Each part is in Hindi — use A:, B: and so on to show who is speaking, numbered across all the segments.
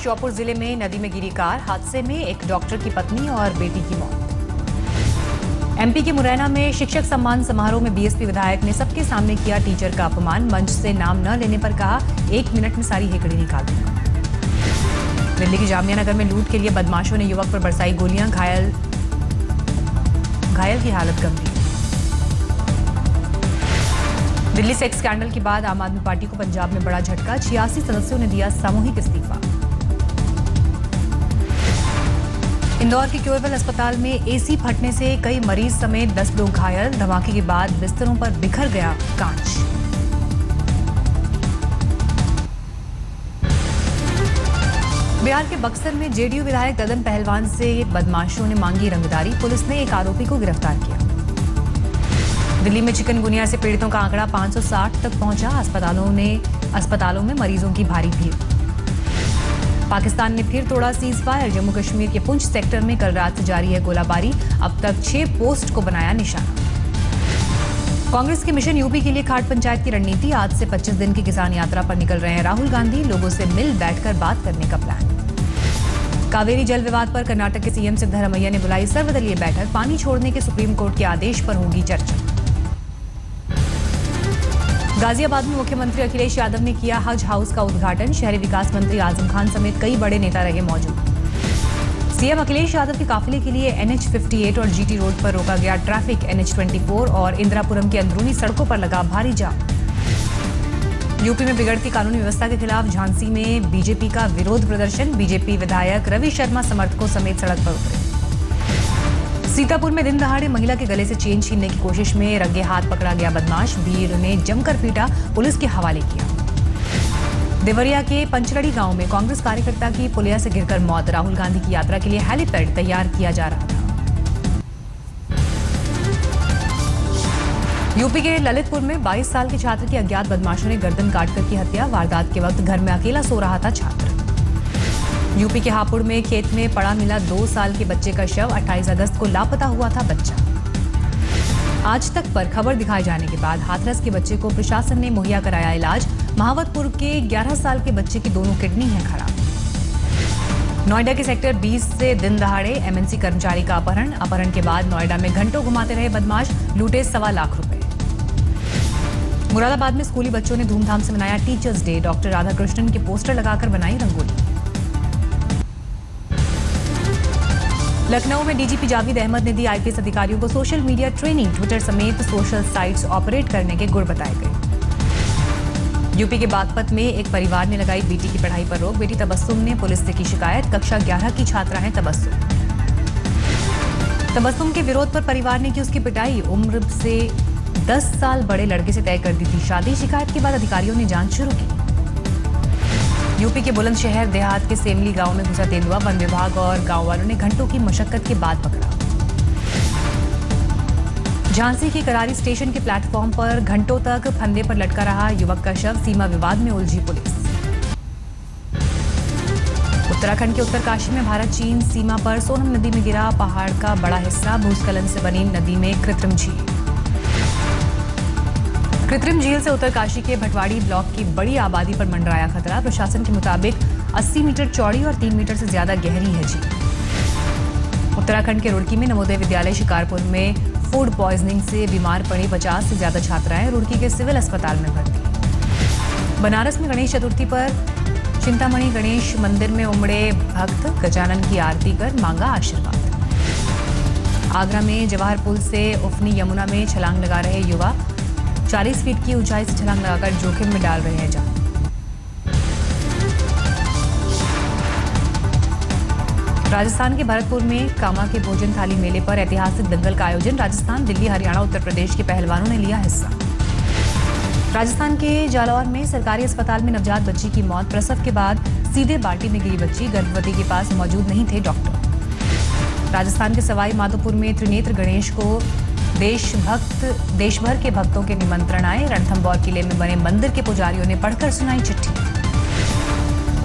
A: श्योपुर जिले में नदी में गिरी कार, हादसे में एक डॉक्टर की पत्नी और बेटी की मौत। एमपी के मुरैना में शिक्षक सम्मान समारोह में बीएसपी विधायक ने सबके सामने किया टीचर का अपमान। मंच से नाम न लेने पर कहा 1 मिनट में सारी हेकड़ी निकाल दूंगा। दिल्ली के जामिया नगर में लूट के लिए बदमाशों ने युवक पर बरसाई गोलियां, घायल की हालत गंभीर। दिल्ली सेक्स स्कैंडल के बाद आम आदमी पार्टी को पंजाब में बड़ा झटका, 86 सदस्यों ने दिया सामूहिक इस्तीफा। इंदौर के क्योरबल अस्पताल में एसी फटने से कई मरीज समेत 10 लोग घायल, धमाके के बाद बिस्तरों पर बिखर गया कांच। बिहार के बक्सर में जेडीयू विधायक ददन पहलवान से बदमाशों ने मांगी रंगदारी, पुलिस ने एक आरोपी को गिरफ्तार किया। दिल्ली में चिकनगुनिया से पीड़ितों का आंकड़ा 560 तक पहुंचा, अस्पतालों में मरीजों की भारी भीड़। पाकिस्तान ने फिर तोड़ा सीज फायर, जम्मू कश्मीर के पुंछ सेक्टर में कल रात से जारी है गोलाबारी, अब तक 6 पोस्ट को बनाया निशाना। कांग्रेस के मिशन यूपी के लिए खाट पंचायत की रणनीति, आज से 25 दिन की किसान यात्रा पर निकल रहे हैं राहुल गांधी, लोगों से मिल बैठकर बात करने का प्लान। कावेरी जल विवाद पर कर्नाटक के सीएम सिद्धरमैया ने बुलाई सर्वदलीय बैठक, पानी छोड़ने के सुप्रीम कोर्ट के आदेश पर होगी चर्चा। गाजियाबाद में मुख्यमंत्री अखिलेश यादव ने किया हज हाउस का उद्घाटन, शहरी विकास मंत्री आजम खान समेत कई बड़े नेता रहे मौजूद। सीएम अखिलेश यादव के काफिले के लिए NH 58 और GT रोड पर रोका गया ट्रैफिक, NH 24 और इंदिरापुरम की अंदरूनी सड़कों पर लगा भारी जाम। यूपी में बिगड़ती कानूनी व्यवस्था के खिलाफ झांसी में बीजेपी का विरोध प्रदर्शन, बीजेपी विधायक रवि शर्मा समर्थकों समेत सड़क पर उतरे। सीतापुर में दिन दहाड़े महिला के गले से चेन छीनने की कोशिश में रंगे हाथ पकड़ा गया बदमाश, भीड़ ने जमकर पीटा, पुलिस के हवाले किया। देवरिया के पंचलड़ी गांव में कांग्रेस कार्यकर्ता की पुलिया से गिरकर मौत, राहुल गांधी की यात्रा के लिए हेलीपैड तैयार किया जा रहा था। यूपी के ललितपुर में 22 साल के छात्र की अज्ञात बदमाशों ने गर्दन काटकर की हत्या, वारदात के वक्त घर में अकेला सो रहा था छात्र। यूपी के हापुड़ में खेत में पड़ा मिला 2 साल के बच्चे का शव, 28 अगस्त को लापता हुआ था बच्चा। आज तक पर खबर दिखाए जाने के बाद हाथरस के बच्चे को प्रशासन ने मुहैया कराया इलाज, महावतपुर के 11 साल के बच्चे की दोनों किडनी है खराब। नोएडा के सेक्टर 20 से दिन दहाड़े MNC कर्मचारी का अपहरण के बाद नोएडा में घंटों घुमाते रहे बदमाश, लूटे 1.25 लाख रुपए। मुरादाबाद में स्कूली बच्चों ने धूमधाम से मनाया टीचर्स डे, डॉक्टर राधाकृष्णन के पोस्टर लगाकर बनाई रंगोली। लखनऊ में डीजीपी जावेद अहमद ने दी IPS अधिकारियों को सोशल मीडिया ट्रेनिंग, ट्विटर समेत सोशल साइट्स ऑपरेट करने के गुर बताए गए। यूपी के बागपत में एक परिवार ने लगाई बेटी की पढ़ाई पर रोक, बेटी तबस्सुम ने पुलिस से की शिकायत, कक्षा 11 की छात्रा है तबस्सुम के विरोध पर परिवार ने की उसकी पिटाई, उम्र से 10 साल बड़े लड़के से तय कर दी थी शादी, शिकायत के बाद अधिकारियों ने जांच शुरू की। यूपी के बुलंदशहर देहात के सेमली गांव में घुसा तेंदुआ, वन विभाग और गांव वालों ने घंटों की मशक्कत के बाद पकड़ा। झांसी के करारी स्टेशन के प्लेटफॉर्म पर घंटों तक फंदे पर लटका रहा युवक का शव, सीमा विवाद में उलझी पुलिस। उत्तराखंड के उत्तरकाशी में भारत चीन सीमा पर सोनम नदी में गिरा पहाड़ का बड़ा हिस्सा, भूस्खलन से बनी नदी में कृत्रिम झील से उत्तरकाशी के भटवाड़ी ब्लॉक की बड़ी आबादी पर मंडराया खतरा, प्रशासन के मुताबिक 80 मीटर चौड़ी और 3 मीटर से ज्यादा गहरी है झील। उत्तराखंड के रुड़की में नवोदय विद्यालय शिकारपुर में फूड पॉइजनिंग से बीमार पड़ी 50 से ज्यादा छात्राएं रुड़की के सिविल अस्पताल में भर्ती। बनारस में गणेश चतुर्थी पर चिंतामणि गणेश मंदिर में उमड़े भक्त, गजानन की आरती कर मांगा आशीर्वाद। आगरा में जवाहर पुल से उफनी यमुना में छलांग लगा रहे युवा, 40 फीट की ऊंचाई से छलांग लगाकर जोखिम में डाल रहे हैं जान। राजस्थान के भरतपुर में कामा के भोजन थाली मेले पर ऐतिहासिक दंगल का आयोजन, राजस्थान, दिल्ली, हरियाणा, उत्तर प्रदेश के पहलवानों ने लिया हिस्सा। राजस्थान के जालौर में सरकारी अस्पताल में नवजात बच्ची की मौत, प्रसव के बाद सीधे बाल्टी में गिरी बच्ची, गर्भवती के पास मौजूद नहीं थे डॉक्टर। राजस्थान के सवाई माधोपुर में त्रिनेत्र गणेश को देश भर के भक्तों के निमंत्रण आए, रणथंभौर किले में बने मंदिर के पुजारियों ने पढ़कर सुनाई चिट्ठी।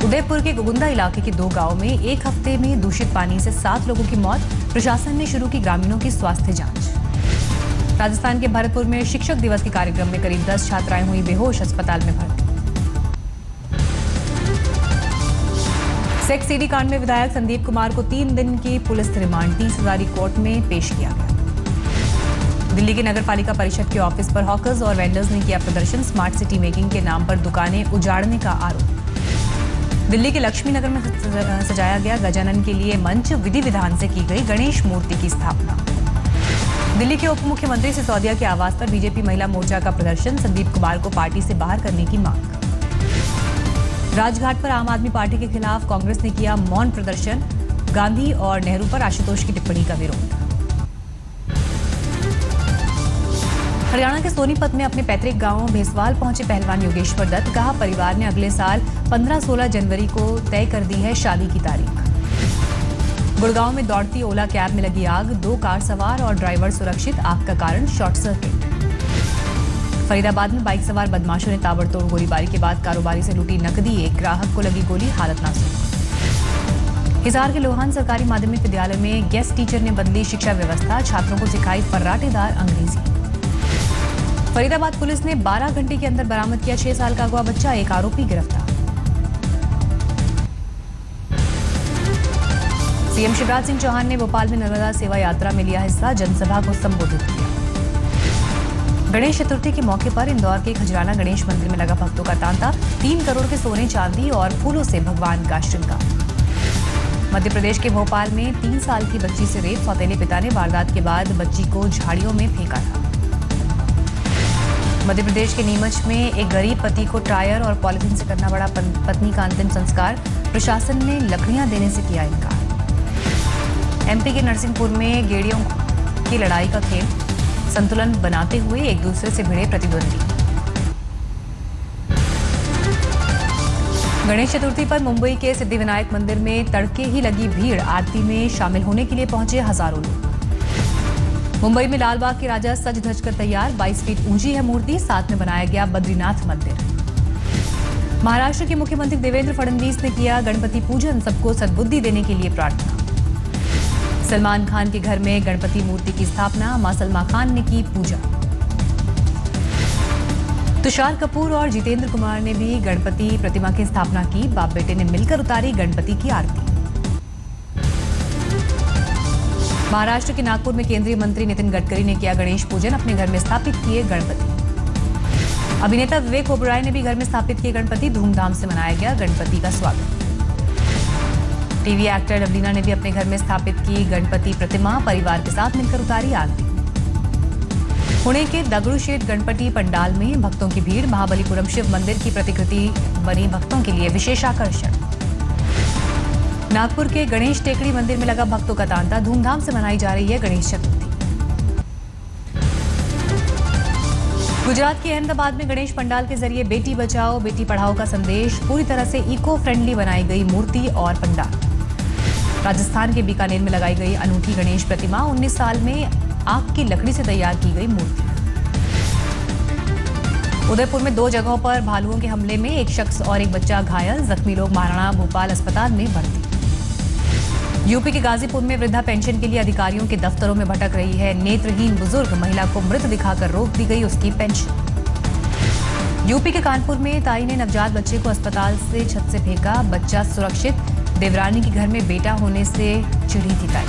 A: उदयपुर के गोगुंदा इलाके के 2 गांवों में एक हफ्ते में दूषित पानी से 7 लोगों की मौत, प्रशासन ने शुरू की ग्रामीणों की स्वास्थ्य जांच। राजस्थान के भरतपुर में शिक्षक दिवस के कार्यक्रम में करीब 10 छात्राएं हुई बेहोश, अस्पताल में भर्ती। सेक्स सीडी कांड में विधायक संदीप कुमार को 3 दिन की पुलिस रिमांड 30,000 कोर्ट में पेश किया गया। दिल्ली के नगर पालिका परिषद के ऑफिस पर हॉकर्स और वेंडर्स ने किया प्रदर्शन। स्मार्ट सिटी मेकिंग के नाम पर दुकानें उजाड़ने का आरोप। दिल्ली के लक्ष्मी नगर में सजाया गया गजानन के लिए मंच। विधि विधान से की गई गणेश मूर्ति की स्थापना। दिल्ली के उप मुख्यमंत्री सिसोदिया के आवास पर बीजेपी महिला मोर्चा का प्रदर्शन। संदीप कुमार को पार्टी से बाहर करने की मांग। राजघाट पर आम आदमी पार्टी के खिलाफ कांग्रेस ने किया मौन प्रदर्शन। गांधी और नेहरू पर आशुतोष की टिप्पणी का विरोध। हरियाणा के सोनीपत में अपने पैतृक गांव भेसवाल पहुंचे पहलवान योगेश्वर दत्त। कहा, परिवार ने अगले साल 15-16 जनवरी को तय कर दी है शादी की तारीख। गुड़गांव में दौड़ती ओला कैब में लगी आग। 2 कार सवार और ड्राइवर सुरक्षित। आग का कारण शॉर्ट सर्किट। फरीदाबाद में बाइक सवार बदमाशों ने ताबड़तोड़ गोलीबारी के बाद कारोबारी से लूटी नकदी। एक ग्राहक को लगी गोली, हालत नाजुक। हिसार के लोहान सरकारी माध्यमिक विद्यालय में गेस्ट टीचर ने बदली शिक्षा व्यवस्था। छात्रों को सिखाई फर्राटेदार अंग्रेजी। फरीदाबाद पुलिस ने 12 घंटे के अंदर बरामद किया 6 साल का अगवा बच्चा। एक आरोपी गिरफ्तार। सीएम शिवराज सिंह चौहान ने भोपाल में नर्मदा सेवा यात्रा में लिया हिस्सा। जनसभा को संबोधित किया। गणेश चतुर्थी के मौके पर इंदौर के खजराना गणेश मंदिर में लगा भक्तों का तांता। 3 करोड़ के सोने चांदी और फूलों से भगवान का श्रृंगार। मध्य प्रदेश के भोपाल में 3 साल की बच्ची से रेप। सौतेले पिता ने वारदात के बाद बच्ची को झाड़ियों में फेंका था। मध्य प्रदेश के नीमच में एक गरीब पति को टायर और पॉलिथीन से करना पड़ा पत्नी का अंतिम संस्कार। प्रशासन ने लकड़ियां देने से किया इनकार। एमपी के नरसिंहपुर में गेड़ियों की लड़ाई का खेल। संतुलन बनाते हुए एक दूसरे से भिड़े प्रतिद्वंदी। गणेश चतुर्थी पर मुंबई के सिद्धिविनायक मंदिर में तड़के ही लगी भीड़। आरती में शामिल होने के लिए पहुंचे हजारों लोग। मुंबई में लालबाग के राजा सज धज कर तैयार। 22 फीट ऊंची है मूर्ति। साथ में बनाया गया बद्रीनाथ मंदिर। महाराष्ट्र के मुख्यमंत्री देवेंद्र फडणवीस ने किया गणपति पूजन। सबको सद्बुद्धि देने के लिए प्रार्थना। सलमान खान के घर में गणपति मूर्ति की स्थापना। मां सलमा खान ने की पूजा। तुषार कपूर और जितेंद्र कुमार ने भी गणपति प्रतिमा की स्थापना की। बाप बेटे ने मिलकर उतारी गणपति की आरती। महाराष्ट्र के नागपुर में केंद्रीय मंत्री नितिन गडकरी ने किया गणेश पूजन। अपने घर में स्थापित किए गणपति। अभिनेता विवेक ओबेरॉय ने भी घर में स्थापित किए गणपति। धूमधाम से मनाया गया गणपति का स्वागत। टीवी एक्टर लवलीना ने भी अपने घर में स्थापित की गणपति प्रतिमा। परिवार के साथ मिलकर उतारी आरती। पुणे के दगड़ूशेठ गणपति पंडाल में भक्तों की भीड़। महाबलीपुरम शिव मंदिर की प्रतिकृति बनी भक्तों के लिए विशेष आकर्षण। नागपुर के गणेश टेकड़ी मंदिर में लगा भक्तों का तांता। धूमधाम से मनाई जा रही है गणेश चतुर्थी। गुजरात के अहमदाबाद में गणेश पंडाल के जरिए बेटी बचाओ बेटी पढ़ाओ का संदेश। पूरी तरह से इको फ्रेंडली बनाई गई मूर्ति और पंडाल। राजस्थान के बीकानेर में लगाई गई अनूठी गणेश प्रतिमा। 19 साल में आग की लकड़ी से तैयार की गई मूर्ति। उदयपुर में 2 जगहों पर भालुओं के हमले में एक शख्स और एक बच्चा घायल। जख्मी लोग महाराणा भोपाल अस्पताल में भर्ती। यूपी के गाजीपुर में वृद्धा पेंशन के लिए अधिकारियों के दफ्तरों में भटक रही है नेत्रहीन बुजुर्ग। महिला को मृत दिखाकर रोक दी गई उसकी पेंशन। यूपी के कानपुर में ताई ने नवजात बच्चे को अस्पताल से छत से फेंका। बच्चा सुरक्षित। देवरानी के घर में बेटा होने से चिढ़ी थी ताई।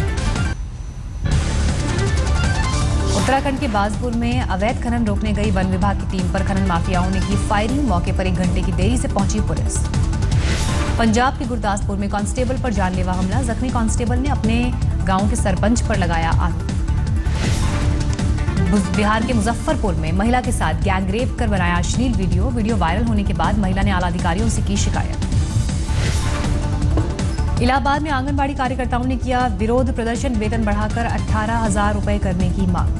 A: उत्तराखंड के बाजपुर में अवैध खनन रोकने गई वन विभाग की टीम पर खनन माफियाओं ने की फायरिंग। मौके पर 1 घंटे की देरी से पहुंची पुलिस। पंजाब के गुरदासपुर में कांस्टेबल पर जानलेवा हमला। जख्मी कांस्टेबल ने अपने गांव के सरपंच पर लगाया आरोप। बिहार के मुजफ्फरपुर में महिला के साथ गैंगरेप कर बनाया अश्लील वीडियो वायरल होने के बाद महिला ने आला अधिकारियों से की शिकायत। इलाहाबाद में आंगनबाड़ी कार्यकर्ताओं ने किया विरोध प्रदर्शन। वेतन बढ़ाकर 18,000 रुपए करने की मांग।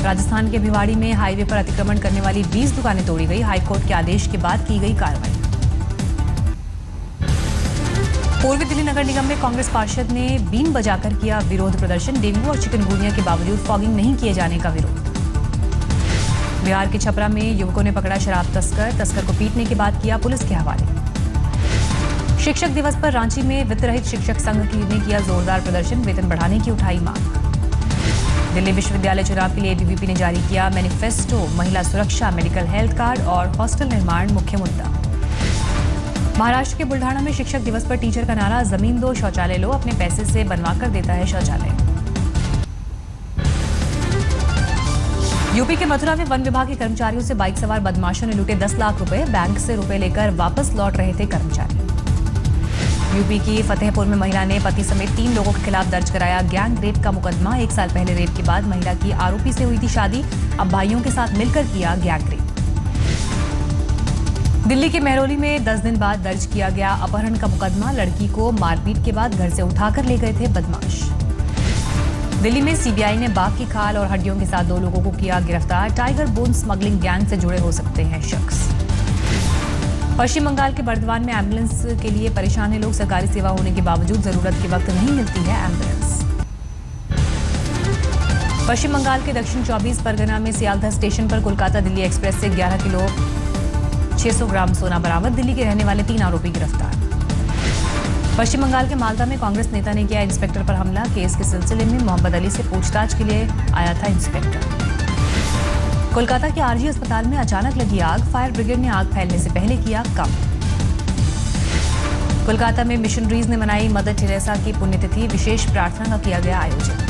A: राजस्थान के भिवाड़ी में हाईवे पर अतिक्रमण करने वाली 20 दुकानें तोड़ी गई। हाईकोर्ट के आदेश के बाद की गई कार्रवाई। पूर्वी दिल्ली नगर निगम में कांग्रेस पार्षद ने बीन बजाकर किया विरोध प्रदर्शन। डेंगू और चिकनगुनिया के बावजूद फॉगिंग नहीं किए जाने का विरोध। बिहार के छपरा में युवकों ने पकड़ा शराब तस्कर को पीटने के बाद किया पुलिस के हवाले। शिक्षक दिवस पर रांची में वित्त रहित शिक्षक संघ ने किया जोरदार प्रदर्शन। वेतन बढ़ाने की उठाई मांग। दिल्ली विश्वविद्यालय चुनाव के लिए एबीवीपी ने जारी किया मैनिफेस्टो। महिला सुरक्षा, मेडिकल हेल्थ कार्ड और हॉस्टल निर्माण मुख्य मुद्दा। महाराष्ट्र के बुल्ढाना में शिक्षक दिवस पर टीचर का नारा, जमीन दो शौचालय लो, अपने पैसे से बनवा कर देता है शौचालय। यूपी के मथुरा में वन विभाग के कर्मचारियों से बाइक सवार बदमाशों ने लूटे 10 लाख रुपए, बैंक से रुपए लेकर वापस लौट रहे थे कर्मचारी। यूपी की फतेहपुर में महिला ने पति समेत 3 लोगों के खिलाफ दर्ज कराया गैंग रेप का मुकदमा। 1 साल पहले रेप के बाद महिला की आरोपी से हुई थी शादी, अब भाइयों के साथ मिलकर किया गैंग रेप। दिल्ली के मेहरौली में 10 दिन बाद दर्ज किया गया अपहरण का मुकदमा। लड़की को मारपीट के बाद घर से उठाकर ले गए थे बदमाश। दिल्ली में सीबीआई ने बाघ की खाल और हड्डियों के साथ 2 लोगों को किया गिरफ्तार। टाइगर बोन स्मगलिंग गैंग से जुड़े हो सकते हैं शख्स। पश्चिम बंगाल के बर्दवान में एम्बुलेंस के लिए परेशान है लोग। सरकारी सेवा होने के बावजूद जरूरत के वक्त नहीं मिलती है एम्बुलेंस। पश्चिम बंगाल के दक्षिण 24 परगना में सियालदह स्टेशन पर कोलकाता दिल्ली एक्सप्रेस से 11 किलो 600 ग्राम सोना बरामद। दिल्ली के रहने वाले 3 आरोपी गिरफ्तार। पश्चिम बंगाल के मालदा में कांग्रेस नेता ने किया इंस्पेक्टर पर हमला। केस के सिलसिले में मोहम्मद अली से पूछताछ के लिए आया था इंस्पेक्टर। कोलकाता के आरजी अस्पताल में अचानक लगी आग। फायर ब्रिगेड ने आग फैलने से पहले किया काम। कोलकाता में मिशनरीज ने मनाई मदर टेरेसा की पुण्यतिथि। विशेष प्रार्थना का किया गया आयोजन।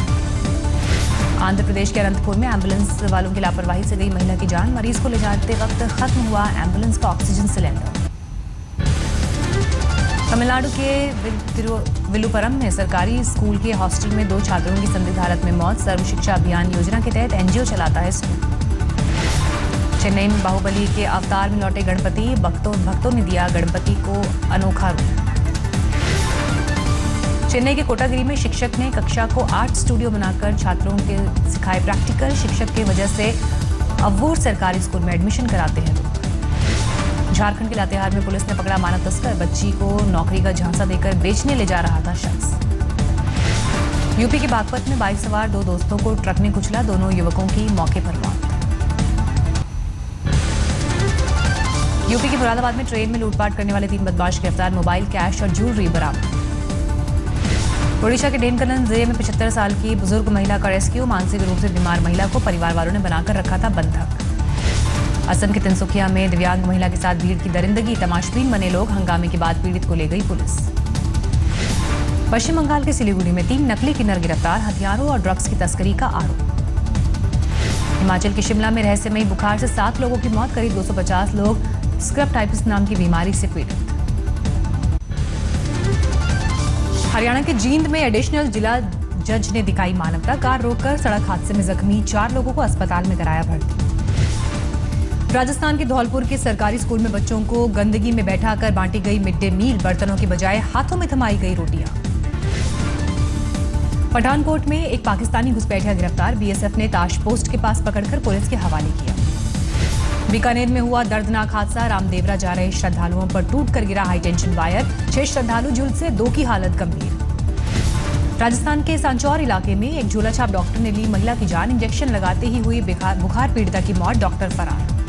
A: आंध्र प्रदेश के अनंतपुर में एम्बुलेंस वालों की लापरवाही से गई महिला की जान। मरीज को ले जाते वक्त खत्म हुआ एम्बुलेंस का ऑक्सीजन सिलेंडर। तमिलनाडु के विलुपुरम में सरकारी स्कूल के हॉस्टल में 2 छात्रों की संदिग्ध हालत में मौत। सर्व शिक्षा अभियान योजना के तहत एनजीओ चलाता है स्कूल। चेन्नई में बाहुबली के अवतार में लौटे गणपति। भक्तों ने दिया गणपति को अनोखा रूप। चेन्नई के कोटागिरी में शिक्षक ने कक्षा को आर्ट स्टूडियो बनाकर छात्रों के सिखाए प्रैक्टिकल। शिक्षक की वजह से अवूर सरकारी स्कूल में एडमिशन कराते हैं लोग। झारखंड के लातेहार में पुलिस ने पकड़ा मानव तस्कर। बच्ची को नौकरी का झांसा देकर बेचने ले जा रहा था शख्स। यूपी के बागपत में बाइक सवार 2 दोस्तों को ट्रक ने कुचला। दोनों युवकों की मौके पर मौत। यूपी के मुरादाबाद में ट्रेन में लूटपाट करने वाले 3 बदमाश गिरफ्तार। मोबाइल, कैश और ज्वेलरी बरामद। ओडिशा के ढेनकलन जिले में 75 साल की बुजुर्ग महिला का रेस्क्यू। मानसिक रूप से बीमार महिला को परिवार वालों ने बनाकर रखा था बंधक। असम के तिनसुकिया में दिव्यांग महिला के साथ भीड़ की दरिंदगी। तमाशबीन बने लोग। हंगामे के बाद पीड़ित को ले गई पुलिस। पश्चिम बंगाल के सिलीगुड़ी में 3 नकली किन्नर गिरफ्तार। हथियारों और ड्रग्स की तस्करी का आरोप। हिमाचल के शिमला में रहस्यमयी बुखार से 7 लोगों की मौत। करीब 250 लोग स्क्रब टाइफस नाम की बीमारी से पीड़ित। हरियाणा के जींद में एडिशनल जिला जज ने दिखाई मानवता। कार रोककर सड़क हादसे में जख्मी 4 लोगों को अस्पताल में कराया भर्ती। राजस्थान के धौलपुर के सरकारी स्कूल में बच्चों को गंदगी में बैठाकर बांटी गई मिड डे मील। बर्तनों की बजाय हाथों में थमाई गई रोटियां। पठानकोट में एक पाकिस्तानी घुसपैठिया गिरफ्तार। बीएसएफ ने ताश पोस्ट के पास पकड़कर पुलिस के हवाले किया। बीकानेर में हुआ दर्दनाक हादसा। रामदेवरा जा रहे श्रद्धालुओं पर टूटकर गिरा हाईटेंशन वायर। 6 श्रद्धालु झुलसे, 2 की हालत गंभीर। राजस्थान के सांचौर इलाके में एक झोलाछाप डॉक्टर ने ली महिला की जान। इंजेक्शन लगाते ही हुई बुखार पीड़िता की मौत। डॉक्टर फरार।